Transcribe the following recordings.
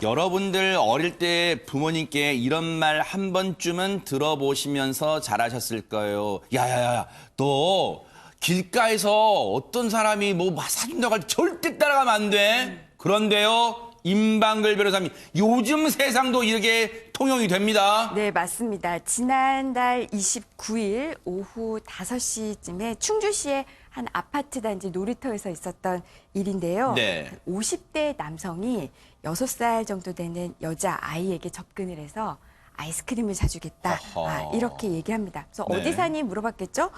여러분들 어릴 때 부모님께 이런 말 한 번쯤은 들어보시면서 자라셨을 거예요. 야야야, 너 길가에서 어떤 사람이 뭐 사준다고 할 때 절대 따라가면 안 돼. 그런데요, 임방글 변호사님, 요즘 세상도 이렇게 통용이 됩니다. 네, 맞습니다. 지난달 29일 오후 5시쯤에 충주시의 한 아파트 단지 놀이터에서 있었던 일인데요. 네. 50대 남성이 6살 정도 되는 여자 아이에게 접근을 해서 아이스크림을 사주겠다. 이렇게 얘기합니다. 그래서 네. 어디 사니 물어봤겠죠?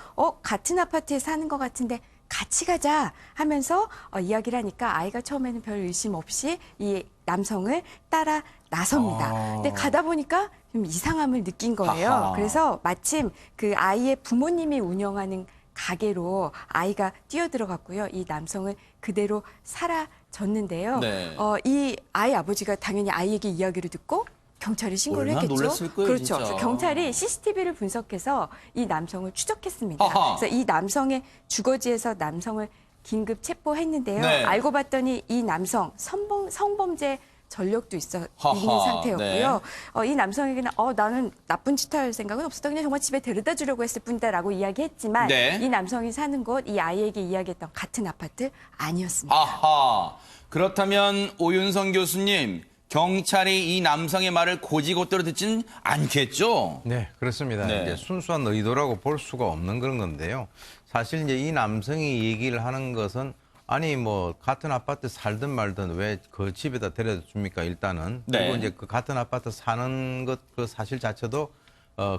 같은 아파트에 사는 것 같은데 같이 가자 하면서 이야기를 하니까 아이가 처음에는 별 의심 없이 이 남성을 따라 나섭니다. 근데 가다 보니까 좀 이상함을 느낀 거예요. 아하. 그래서 마침 그 아이의 부모님이 운영하는 가게로 아이가 뛰어들어갔고요. 이 남성을 그대로 사라졌는데요. 네. 이 아이 아버지가 당연히 아이에게 이야기를 듣고 경찰에 신고를 얼마나 했겠죠. 놀랐을 거예요, 그렇죠. 진짜. 그래서 경찰이 CCTV를 분석해서 이 남성을 추적했습니다. 아하. 그래서 이 남성의 주거지에서 남성을 긴급 체포했는데요. 네. 알고 봤더니 이 남성 성범죄 전력도 있는 하하, 상태였고요. 이 남성에게는 나는 나쁜 짓 할 생각은 없었다. 그냥 정말 집에 데려다 주려고 했을 뿐이다라고 이야기했지만 네. 이 남성이 사는 곳, 이 아이에게 이야기했던 같은 아파트 아니었습니다. 아하. 그렇다면 오윤성 교수님, 경찰이 이 남성의 말을 고지고대로 듣지는 않겠죠? 네, 그렇습니다. 네. 이제 순수한 의도라고 볼 수가 없는 그런 건데요. 사실 이제 이 남성이 얘기를 하는 것은 아니 뭐 같은 아파트 살든 말든 왜 그 집에다 데려다 줍니까 일단은. 네. 그리고 이제 그 같은 아파트 사는 것 그 사실 자체도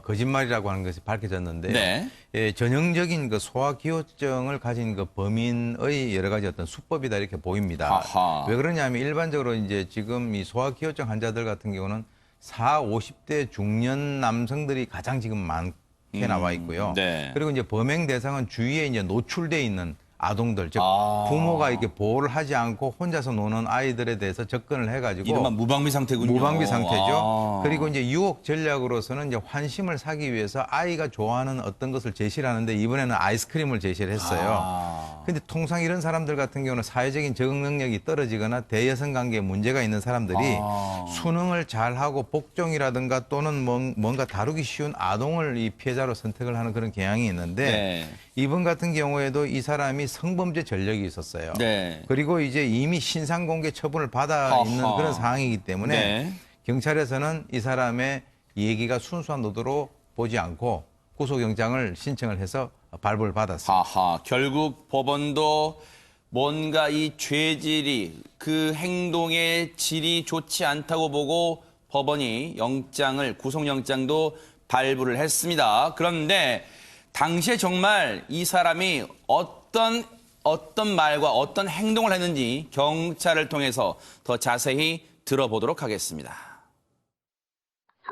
거짓말이라고 하는 것이 밝혀졌는데요. 네. 예, 전형적인 그 소아기호증을 가진 그 범인의 여러 가지 어떤 수법이다 이렇게 보입니다. 아하. 왜 그러냐면 일반적으로 이제 지금 이 소아기호증 환자들 같은 경우는 50대 중년 남성들이 가장 지금 많게 나와 있고요. 네. 그리고 이제 범행 대상은 주위에 이제 노출돼 있는 아동들, 즉 아. 부모가 이렇게 보호를 하지 않고 혼자서 노는 아이들에 대해서 접근을 해가지고 이른바 무방비 상태군요. 무방비 상태죠. 아. 그리고 이제 유혹 전략으로서는 이제 환심을 사기 위해서 아이가 좋아하는 어떤 것을 제시를 하는데 이번에는 아이스크림을 제시를 했어요. 아. 근데 통상 이런 사람들 같은 경우는 사회적인 적응 능력이 떨어지거나 대여성 관계에 문제가 있는 사람들이 아. 수능을 잘하고 복종이라든가 또는 뭔가 다루기 쉬운 아동을 이 피해자로 선택을 하는 그런 경향이 있는데 네. 이번 같은 경우에도 이 사람이 성범죄 전력이 있었어요. 네. 그리고 이제 이미 신상공개 처분을 받아 있는 아하. 그런 상황이기 때문에 네. 경찰에서는 이 사람의 얘기가 순수한 의도로 보지 않고 구속영장을 신청을 해서 발부를 받았습니다. 하하. 결국 법원도 뭔가 이 죄질이 그 행동의 질이 좋지 않다고 보고 법원이 구속영장도 발부를 했습니다. 그런데 당시에 정말 이 사람이 어떤 말과 어떤 행동을 했는지 경찰을 통해서 더 자세히 들어보도록 하겠습니다.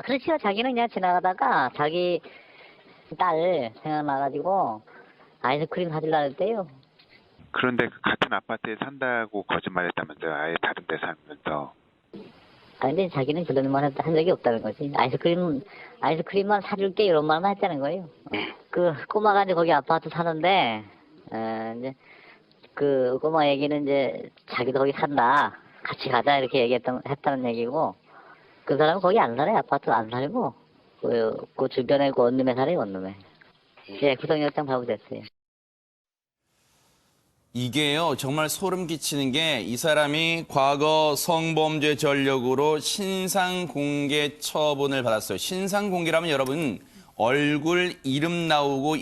그렇지요. 자기는 그냥 지나가다가 자기 딸 생각나가지고 아이스크림 사주려고 했대요. 그런데 같은 아파트에 산다고 거짓말했다면서요. 아예 다른 데 살면서. 근데 자기는 그런 말 한 적이 없다는 거지. 아이스크림만 사줄게 이런 말만 했다는 거예요. 그 꼬마가 이제 거기 아파트 사는데 이제 그 꼬마 얘기는 이제 자기도 거기 산다. 같이 가자 이렇게 했다는 얘기고 그 사람은 거기 안 살아요. 아파트 안 살고 그 주변에 그 원룸에 살아요. 원룸에. 예, 구속영장 발부됐어요. 이게요, 정말 소름 끼치는 게 이 사람이 과거 성범죄 전력으로 신상공개 처분을 받았어요. 신상공개라면 여러분 얼굴, 이름 나오고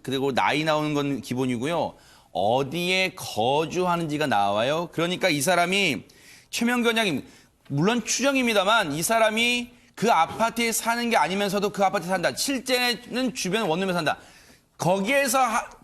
그리고 나이 나오는 건 기본이고요. 어디에 거주하는지가 나와요. 그러니까 이 사람이 최명규 원장님, 물론 추정입니다만 이 사람이 그 아파트에 사는 게 아니면서도 그 아파트에 산다. 실제는 주변 원룸에 산다. 거기에서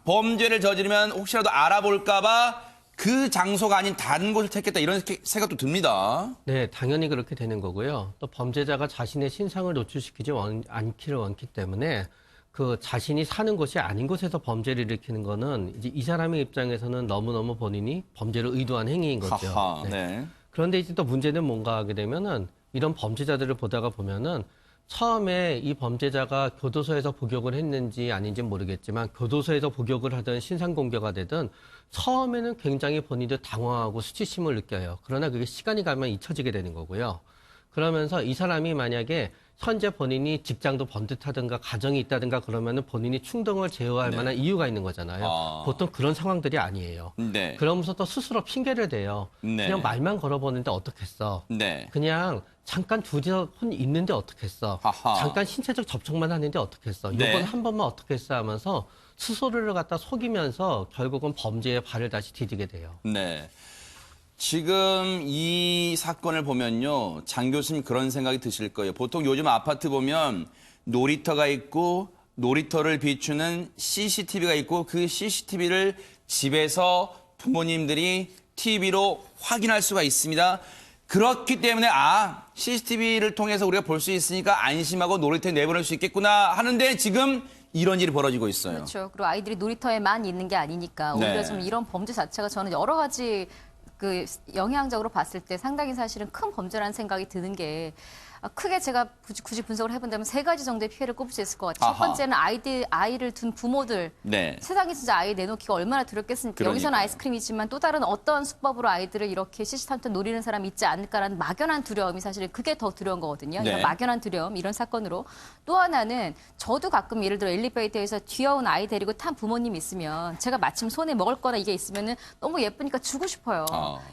범죄를 저지르면 혹시라도 알아볼까 봐 그 장소가 아닌 다른 곳을 택했다 이런 생각도 듭니다. 네, 당연히 그렇게 되는 거고요. 또 범죄자가 자신의 신상을 노출시키지 않기를 원기 때문에 그 자신이 사는 곳이 아닌 곳에서 범죄를 일으키는 거는 이제 이 사람의 입장에서는 너무너무 본인이 범죄를 의도한 행위인 거죠. 하하, 네. 그런데 이제 또 문제는 뭔가 하게 되면은 이런 범죄자들을 보다가 보면은 처음에 이 범죄자가 교도소에서 복역을 했는지 아닌지 모르겠지만 교도소에서 복역을 하든 신상공개가 되든 처음에는 굉장히 본인도 당황하고 수치심을 느껴요. 그러나 그게 시간이 가면 잊혀지게 되는 거고요. 그러면서 이 사람이 만약에 현재 본인이 직장도 번듯하든가 가정이 있다든가 그러면은 본인이 충동을 제어할 네. 만한 이유가 있는 거잖아요. 아. 보통 그런 상황들이 아니에요. 네. 그러면서 또 스스로 핑계를 대요. 네. 그냥 말만 걸어보는데 어떻겠어. 네. 그냥 잠깐 둘이서 혼 있는데 어떻겠어. 하하. 잠깐 신체적 접촉만 하는데 어떻겠어. 네. 이번 한 번만 어떻겠어 하면서 스스로를 갖다 속이면서 결국은 범죄에 발을 다시 디디게 돼요. 네. 지금 이 사건을 보면요. 장 교수님 그런 생각이 드실 거예요. 보통 요즘 아파트 보면 놀이터가 있고 놀이터를 비추는 CCTV가 있고 그 CCTV를 집에서 부모님들이 TV로 확인할 수가 있습니다. 그렇기 때문에 CCTV를 통해서 우리가 볼 수 있으니까 안심하고 놀이터에 내보낼 수 있겠구나 하는데 지금 이런 일이 벌어지고 있어요. 그렇죠. 그리고 아이들이 놀이터에만 있는 게 아니니까 네. 오히려 좀 이런 범죄 자체가 저는 여러 가지 그 영향적으로 봤을 때 상당히 사실은 큰 범죄라는 생각이 드는 게 크게 제가 굳이 분석을 해본다면 세 가지 정도의 피해를 꼽을 수 있을 것 같아요. 아하. 첫 번째는 아이를 둔 부모들. 네. 세상에 진짜 아이 내놓기가 얼마나 두렵겠습니까? 여기서는 그러니까요. 아이스크림이지만 또 다른 어떤 수법으로 아이들을 이렇게 시시탄탄 노리는 사람이 있지 않을까라는 막연한 두려움이 사실 그게 더 두려운 거거든요. 네. 이런 막연한 두려움, 이런 사건으로. 또 하나는 저도 가끔 예를 들어 엘리베이터에서 귀여운 아이 데리고 탄 부모님 있으면 제가 마침 손에 먹을 거나 이게 있으면은 너무 예쁘니까 주고 싶어요.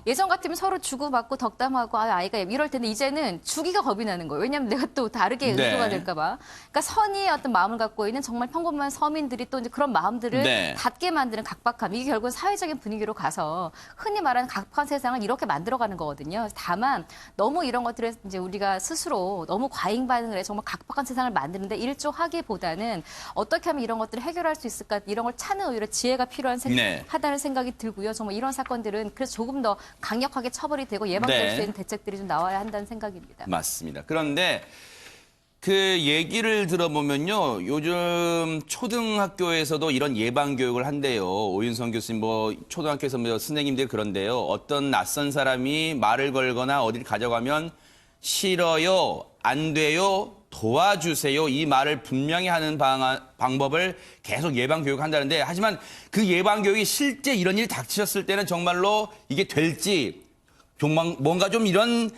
예전 같으면 서로 주고받고 덕담하고 아이가 이럴 텐데 이제는 주기가 겁이 나는 거예요. 왜냐하면 내가 또 다르게 네. 의도가 될까 봐. 그러니까 선의의 어떤 마음을 갖고 있는 정말 평범한 서민들이 또 이제 그런 마음들을 네. 닫게 만드는 각박함. 이게 결국은 사회적인 분위기로 가서 흔히 말하는 각박한 세상을 이렇게 만들어가는 거거든요. 다만 너무 이런 것들을 이제 우리가 스스로 너무 과잉 반응을 해 정말 각박한 세상을 만드는데 일조하기보다는 어떻게 하면 이런 것들을 해결할 수 있을까 이런 걸 찾는 오히려 지혜가 필요한 네. 하다는 생각이 들고요. 정말 이런 사건들은 그래서 조금 더 강력하게 처벌이 되고 예방될 네. 수 있는 대책들이 좀 나와야 한다는 생각입니다. 맞습니다. 그런데 그 얘기를 들어보면요. 요즘 초등학교에서도 이런 예방 교육을 한대요. 오윤성 교수님 뭐 초등학교에서 뭐 선생님들 그런데요. 어떤 낯선 사람이 말을 걸거나 어디를 가져가면 싫어요, 안 돼요, 도와주세요. 이 말을 분명히 하는 방법을 계속 예방 교육한다는데 하지만 그 예방 교육이 실제 이런 일이 닥치셨을 때는 정말로 이게 될지 뭔가 좀 이런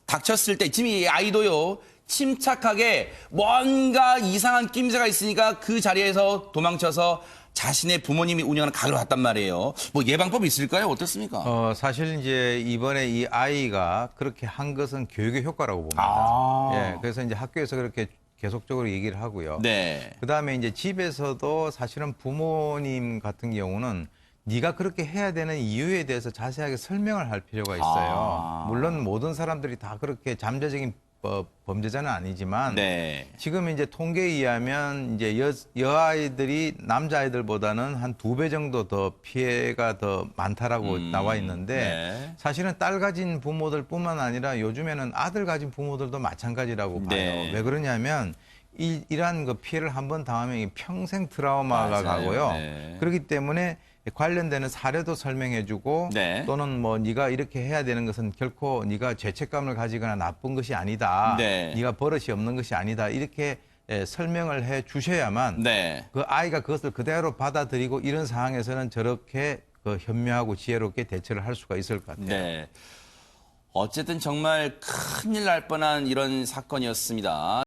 닥쳤을 때 지금 이 아이도요. 침착하게 뭔가 이상한 낌새가 있으니까 그 자리에서 도망쳐서 자신의 부모님이 운영하는 가게로 갔단 말이에요. 뭐 예방법이 있을까요? 어떻습니까? 사실 이제 이번에 이 아이가 그렇게 한 것은 교육의 효과라고 봅니다. 예, 그래서 이제 학교에서 그렇게 계속적으로 얘기를 하고요. 네. 그다음에 이제 집에서도 사실은 부모님 같은 경우는 네가 그렇게 해야 되는 이유에 대해서 자세하게 설명을 할 필요가 있어요. 물론 모든 사람들이 다 그렇게 잠재적인 범죄자는 아니지만 네. 지금 이제 통계에 의하면 이제 여아이들이 남자아이들보다는 한 2배 정도 더 피해가 더 많다라고 나와 있는데 네. 사실은 딸 가진 부모들뿐만 아니라 요즘에는 아들 가진 부모들도 마찬가지라고 봐요. 네. 왜 그러냐면 이러한 그 피해를 한번 당하면 평생 트라우마가 맞아요. 가고요. 네. 그렇기 때문에 관련되는 사례도 설명해주고 네. 또는 뭐 네가 이렇게 해야 되는 것은 결코 네가 죄책감을 가지거나 나쁜 것이 아니다. 네. 네가 버릇이 없는 것이 아니다. 이렇게 설명을 해 주셔야만 네. 그 아이가 그것을 그대로 받아들이고 이런 상황에서는 저렇게 그 현명하고 지혜롭게 대처를 할 수가 있을 것 같아요. 네. 어쨌든 정말 큰일 날 뻔한 이런 사건이었습니다.